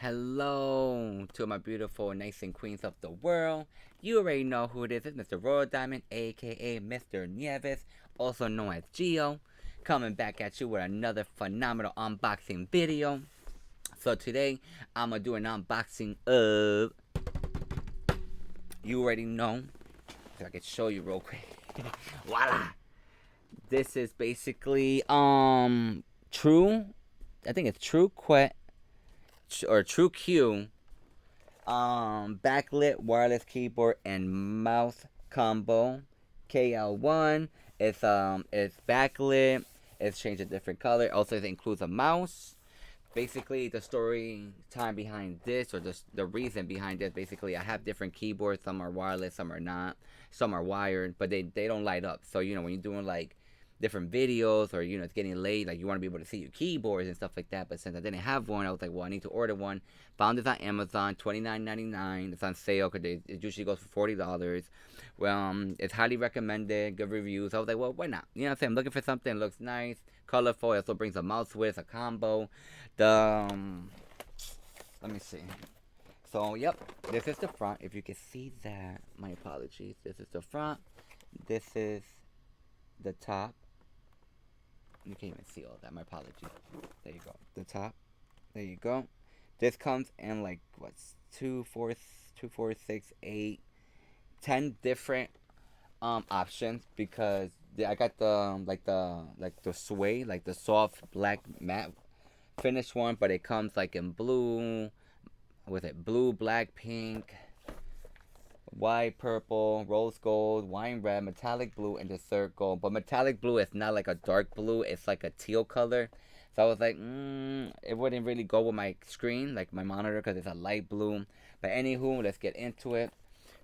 Hello to my beautiful knights and queens of the world. You already know who it is. It's Mr. Royal Diamond, aka Mr.RoyalNieves, also known as Geo, coming back at you with another phenomenal unboxing video. So today, I'm going to do an unboxing of, you already know, if I can show you real quick. Voila! This is basically, True, I think it's Trueque, or Trueque, backlit wireless keyboard and mouse combo. KL1. It's backlit. It's changed a different color. Also, it includes a mouse. Basically, the story time behind this, or the reason behind this, basically, I have different keyboards. Some are wireless, some are not. Some are wired, but they don't light up. So, you know, when you're doing like different videos, or you know, it's getting late, like you want to be able to see your keyboards and stuff like that. But since I didn't have one, I was like, well, I need to order one. Found this on Amazon, $29.99. It's on sale because it usually goes for $40. Well, it's highly recommended, good reviews. I was like, well, why not? You know what I'm saying? I'm looking for something that looks nice, colorful. It also brings a mouse with a combo. Let me see. So, yep, this is the front. If you can see that, my apologies. This is the front. This is the top. You can't even see all that. My apologies. There you go. The top. There you go. This comes in like what's 2, 4, 2, 4, 6, 8, 10 different options, because I got the sway, like the soft black matte finish one, but it comes like in blue, with it blue, black, pink, white, purple, rose gold, wine red, metallic blue, and dessert gold. But metallic blue is not like a dark blue, it's like a teal color. So I was like, it wouldn't really go with my screen, like my monitor, because it's a light blue. But anywho, let's get into it.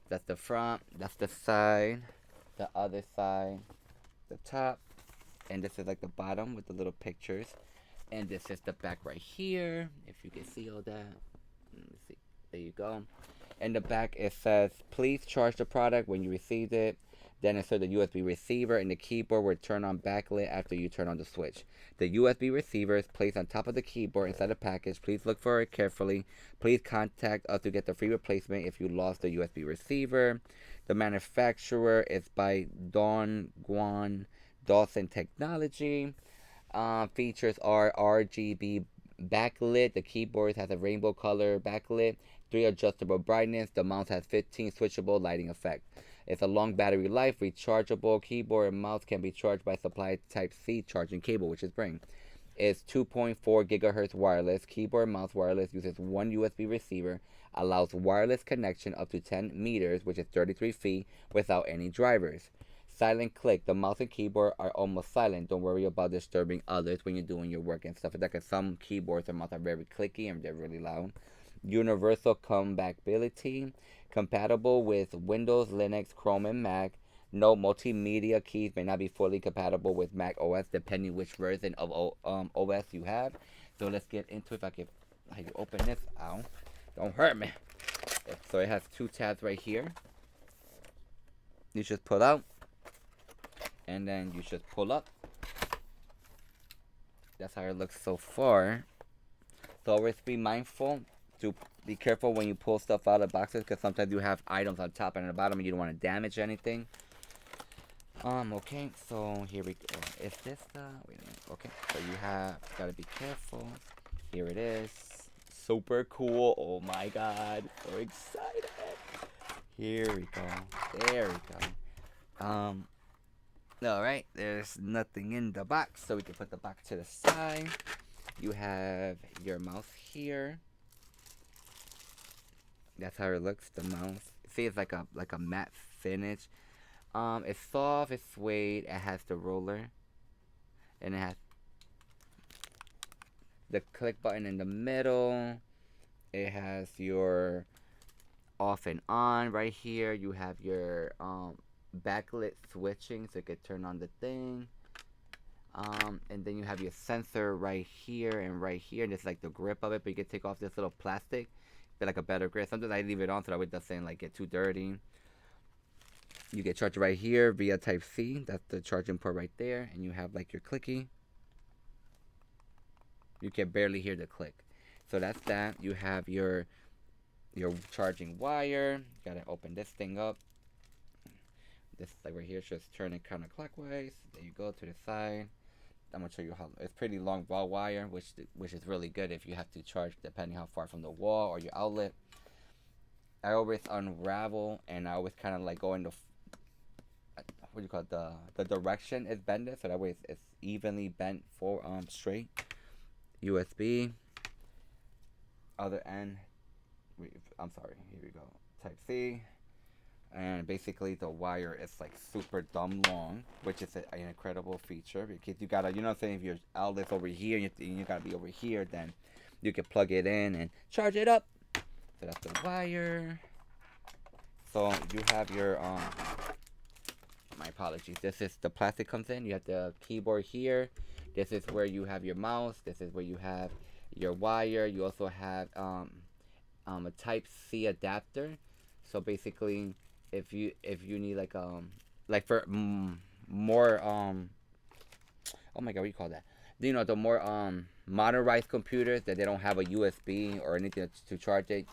That's the front, that's the side, the other side, the top, and this is like the bottom with the little pictures. And this is the back right here, if you can see all that. Let me see. There you go. In the back, it says, please charge the product when you receive it. Then insert the USB receiver, and the keyboard will turn on backlit after you turn on the switch. The USB receiver is placed on top of the keyboard inside the package. Please look for it carefully. Please contact us to get the free replacement if you lost the USB receiver. The manufacturer is by Dongguan Dawson Technology. Features are RGB backlit. The keyboard has a rainbow color backlit. 3 adjustable brightness. The mouse has 15 switchable lighting effect. It's a long battery life, rechargeable. Keyboard and mouse can be charged by supply Type-C charging cable, which is Bring. It's 2.4 gigahertz wireless. Keyboard and mouse wireless uses one USB receiver. Allows wireless connection up to 10 meters, which is 33 feet, without any drivers. Silent click. The mouse and keyboard are almost silent. Don't worry about disturbing others when you're doing your work and stuff like that, because some keyboards and mouse are very clicky and they're really loud. Universal compatibility. Compatible with Windows, Linux, Chrome, and Mac. No multimedia keys may not be fully compatible with Mac OS, depending which version of OS you have. So let's get into it. If I can, how you open this? Ow. Don't hurt me. So it has 2 tabs right here. You just pull out, and then you just pull up. That's how it looks so far. So always be mindful to be careful when you pull stuff out of boxes, because sometimes you have items on top and on the bottom and you don't want to damage anything. Okay, so here we go. Is this the, wait a minute, okay, so you gotta be careful. Here it is. Super cool. Oh my god, so excited. Here we go. There we go. Alright, there's nothing in the box, so we can put the box to the side. You have your mouse here. That's how it looks, the mouse. See, it's like a matte finish. It's soft, it's suede, it has the roller, and it has the click button in the middle. It has your off and on right here. You have your backlit switching, so you can turn on the thing. And then you have your sensor right here and right here, and it's like the grip of it, but you can take off this little plastic, get like a better grip. Sometimes I leave it on so that way it doesn't like get too dirty. You get charged right here via Type-C. That's the charging port right there, and you have like your clicky. You can barely hear the click. So that's that. You have your charging wire. Gotta open this thing up. This like right here, just turn it counterclockwise. There you go to the side. I'm gonna show you how it's pretty long raw wire, which is really good if you have to charge depending how far from the wall or your outlet. I always unravel and I always kind of like go into what do you call it, the direction is bended, so that way it's evenly bent for straight. USB. Other end. I'm sorry. Here we go. Type C. And basically the wire is like super dumb long, which is an incredible feature because you gotta, you know what I'm saying, if your outlet's over here and you gotta be over here, then you can plug it in and charge it up. So that's the wire. So you have your my apologies, this is the plastic comes in. You have the keyboard here. This is where you have your mouse. This is where you have your wire. You also have a type C adapter. So basically if you need like for more oh my god, what do you call that, you know, the more modernized computers that they don't have a USB or anything to charge it,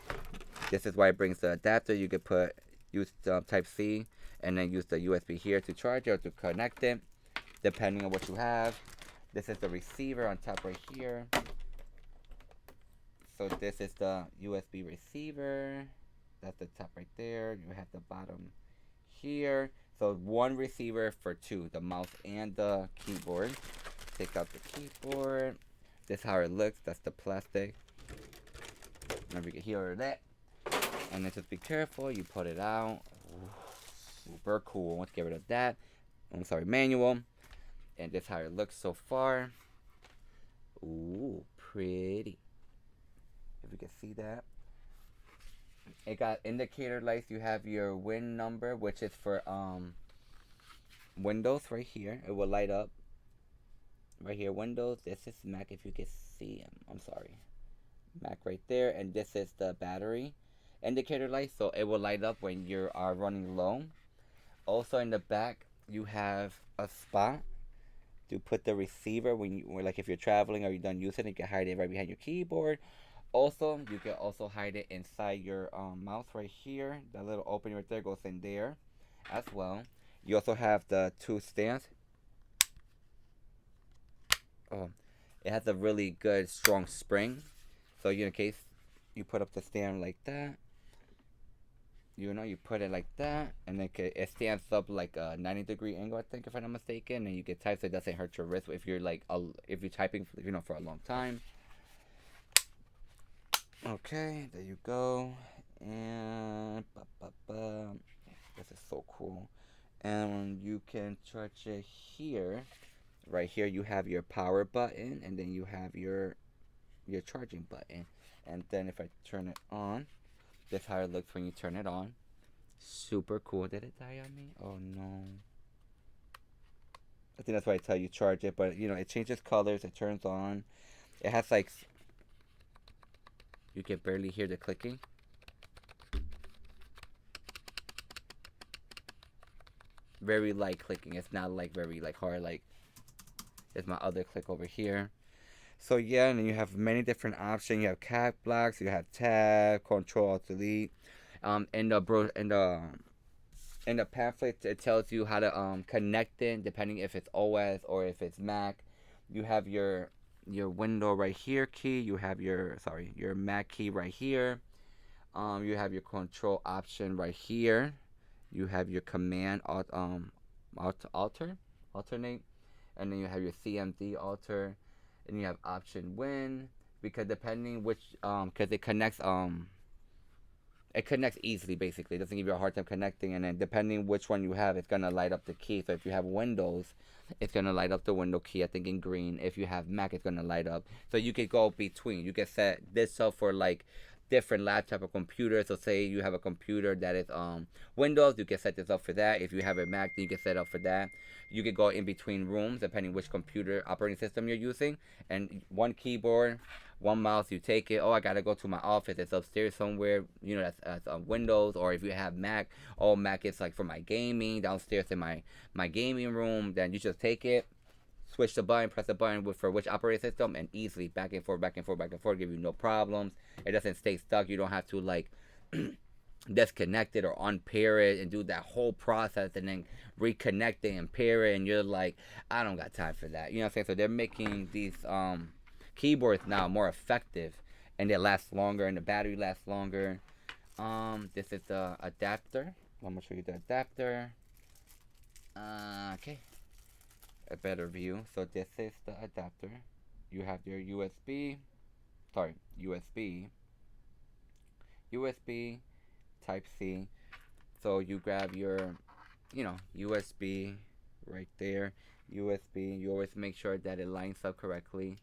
this is why it brings the adapter. You could use type C and then use the USB here to charge it or to connect it depending on what you have. This is the receiver on top right here. So this is the USB receiver. That's the top right there. You have the bottom here. So one receiver for two, the mouse and the keyboard. Take out the keyboard. This is how it looks. That's the plastic. Remember, you can hear that. And then just be careful. You put it out. Super cool. Let's get rid of that. I'm sorry, manual. And this is how it looks so far. Ooh, pretty. If you can see that. It got indicator lights. You have your win number, which is for Windows right here. It will light up. Right here, Windows. This is Mac if you can see. I'm sorry. Mac right there. And this is the battery indicator light. So it will light up when you are running low. Also in the back, you have a spot to put the receiver when like if you're traveling or you're done using it, you can hide it right behind your keyboard. Also, you can also hide it inside your mouse right here. That little opening right there goes in there as well. You also have the two stands. It has a really good strong spring. So in case you put up the stand like that, you know, you put it like that, and then it stands up like a 90-degree angle, I think, if I'm not mistaken, and you can type so it doesn't hurt your wrist if you're like if you're typing, you know, for a long time. Okay, there you go. And this is so cool. And you can charge it here. Right here you have your power button, and then you have your charging button. And then if I turn it on, this is how it looks when you turn it on. Super cool. Did it die on me? Oh no. I think that's why I tell you charge it, but you know, it changes colors, it turns on. It has like, you can barely hear the clicking. Very light clicking. It's not like very like hard, like there's my other click over here. So yeah, and then you have many different options. You have cap blocks, you have tab, control, alt delete. In the pamphlet, it tells you how to connect it depending if it's OS or if it's Mac. You have your window right here key. You have your Mac key right here. You have your control option right here. You have your command alternate, and then you have your CMD alter, and you have option win, because depending which because it connects easily. Basically, it doesn't give you a hard time connecting, and then depending which one you have, it's gonna light up the key. So if you have Windows, it's gonna light up the window key, I think in green. If you have Mac, it's gonna light up. So you could go between. You can set this up for like different laptop or computer. So say you have a computer that is Windows, you can set this up for that. If you have a Mac, then you can set up for that. You can go in between rooms depending which computer operating system you're using, and one keyboard, one mouse. You take it. Oh, I gotta go to my office. It's upstairs somewhere. You know, that's Windows. Or if you have Mac, Mac is like for my gaming downstairs in my gaming room. Then you just take it, switch the button, press the button for which operating system, and easily back and forth, back and forth, back and forth, give you no problems. It doesn't stay stuck. You don't have to like disconnect it or unpair it and do that whole process and then reconnect it and pair it. And you're like, I don't got time for that. You know what I'm saying? So they're making these keyboards now more effective, and they last longer, and the battery lasts longer. This is the adapter. I'm gonna show you the adapter. Okay, a better view. So this is the adapter. You have your USB, USB, Type C. So you grab your, USB right there. USB. You always make sure that it lines up correctly,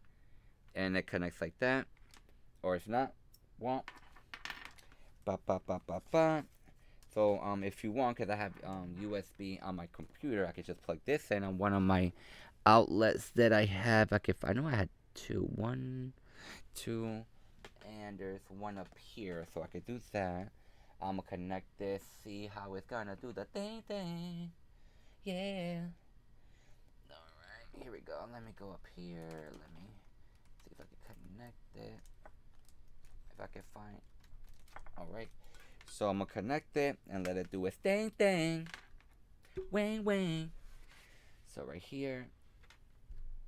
and it connects like that, or if not, won't. Ba ba ba ba ba. So if you want, because I have USB on my computer, I could just plug this in on one of my outlets that I have. I know I had one, two, and there's one up here, so I could do that. I'm gonna connect this, see how it's gonna do the thing. Yeah. Alright, here we go. Let me go up here. Let me see if I can connect it. If I can find. Alright. So I'm gonna connect it and let it do its thing. Wang wang. So right here.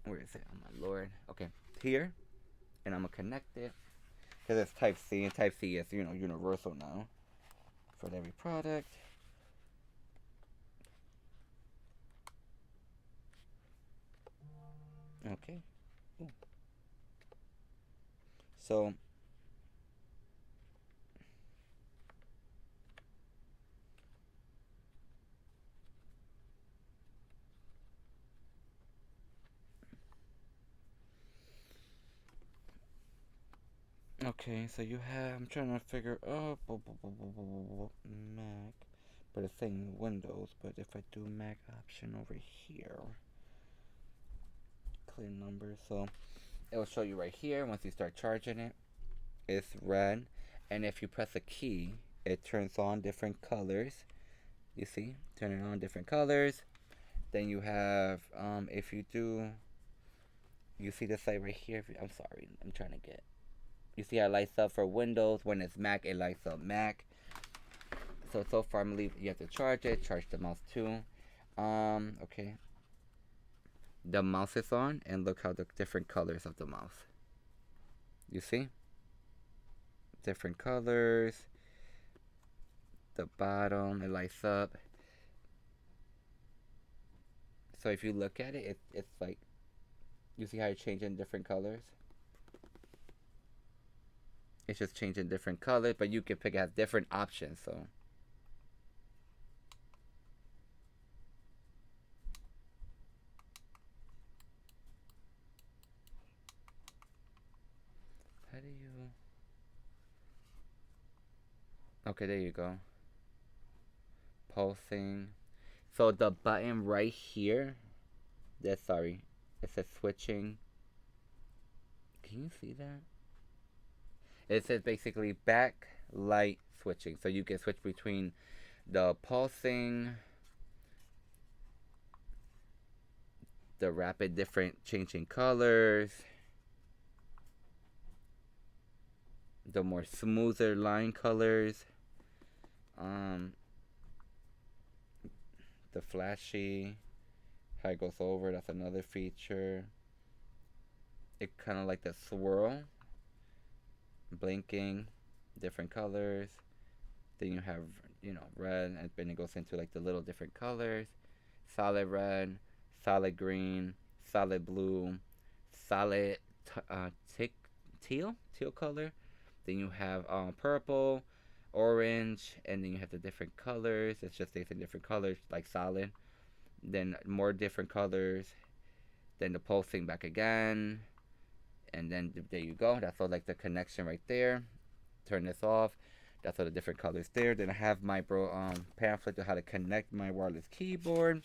Where is it? Oh my lord. Okay. Here. And I'm gonna connect it. Because it's Type C, and Type C is, universal now for every product. Okay. Ooh. So okay, so you have, I'm trying to figure out Mac, but it's saying Windows. But if I do Mac option over here, clear number, so it will show you right here. Once you start charging it, it's red, and if you press a key, it turns on different colors. You see, turning on different colors. Then you have, if you do, you see this light right here. I'm sorry, I'm trying to get. You see how it lights up for Windows. When it's Mac, it lights up Mac. So far, I'm leaving. You have to charge it. Charge the mouse too. Okay. The mouse is on, and look how the different colors of the mouse. You see? Different colors. The bottom, it lights up. So if you look at it, it's like, you see how it's changing different colors? It's just changing different colors, but you can pick out different options, so. How do you... Okay, there you go. Pulsing. So the button right here, it says switching. Can you see that? It says basically backlight switching. So you can switch between the pulsing, the rapid different changing colors, the more smoother line colors, the flashy, how it goes over, that's another feature. It kind of like the swirl, blinking, different colors. Then you have, red, and then it goes into like the little different colors. Solid red, solid green, solid blue, solid teal color. Then you have purple, orange, and then you have the different colors. It's just stays in different colors, like solid. Then more different colors. Then the pulsing back again. And then there you go. That's all like the connection right there. Turn this off. That's all the different colors there. Then I have my pamphlet on how to connect my wireless keyboard.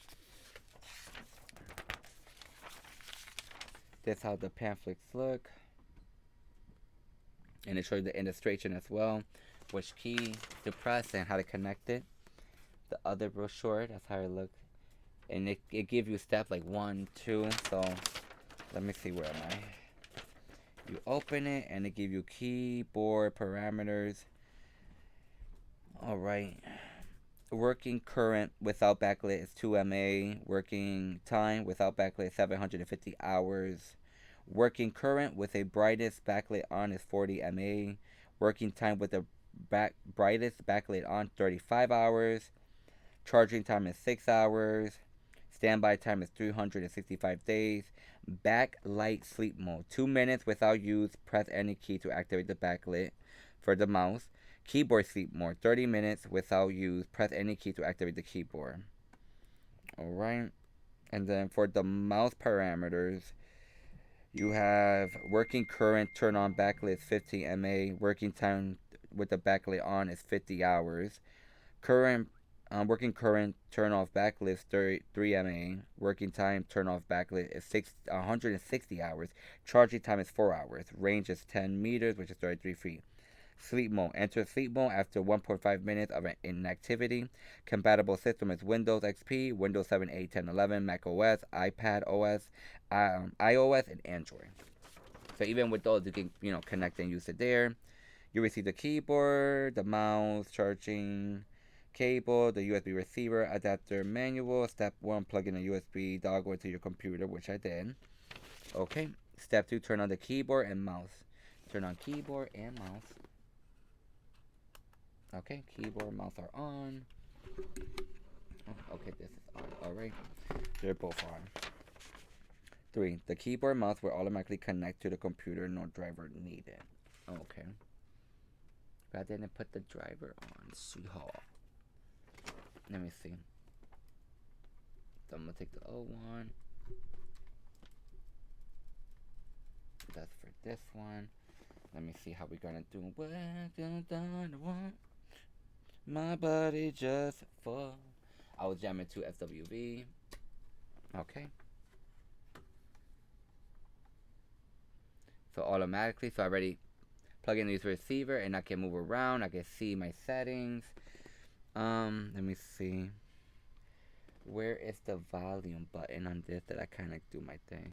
That's how the pamphlets look. And it shows the illustration as well, which key to press and how to connect it. The other brochure, that's how it looks. and it gives you steps like 1, 2. So let me see, where am I? You open it and it gives you keyboard parameters. All right. Working current without backlit is 2 MA. Working time without backlit is 750 hours. Working current with a brightest backlit on is 40 MA. Working time with the brightest backlit on 35 hours. Charging time is 6 hours. Standby time is 365 days. Backlight sleep mode. 2 minutes without use. Press any key to activate the backlit for the mouse. Keyboard sleep mode. 30 minutes without use. Press any key to activate the keyboard. Alright. And then for the mouse parameters, you have working current turn on backlit 50 MA. Working time with the backlit on is 50 hours. Current working current turn off backlit 33 MA. Working time turn off backlit is 160 hours. Charging time is 4 hours. Range is 10 meters, which is 33 feet. Sleep mode. Enter sleep mode after 1.5 minutes of inactivity. Compatible system is Windows XP, Windows 7, 8, 10, 11, Mac OS, iPad OS, iOS, and Android. So even with those, you can connect and use it there. You receive the keyboard, the mouse, charging cable, the USB receiver, adapter manual. Step 1, plug in a USB dongle into your computer, which I did. Okay. Step 2, turn on the keyboard and mouse. Turn on keyboard and mouse. Okay, keyboard and mouse are on. Okay, this is on. Alright. They're both on. 3. The keyboard and mouse will automatically connect to the computer, no driver needed. Okay. But I didn't put the driver on. Sweetheart. Let me see. So I'm gonna take the old one. That's for this one. Let me see how we're gonna do. My body just for. I was jamming to FWB. Okay. So automatically, so I already plug in the receiver and I can move around. I can see my settings. Let me see. Where is the volume button on this that I kind of do my thing?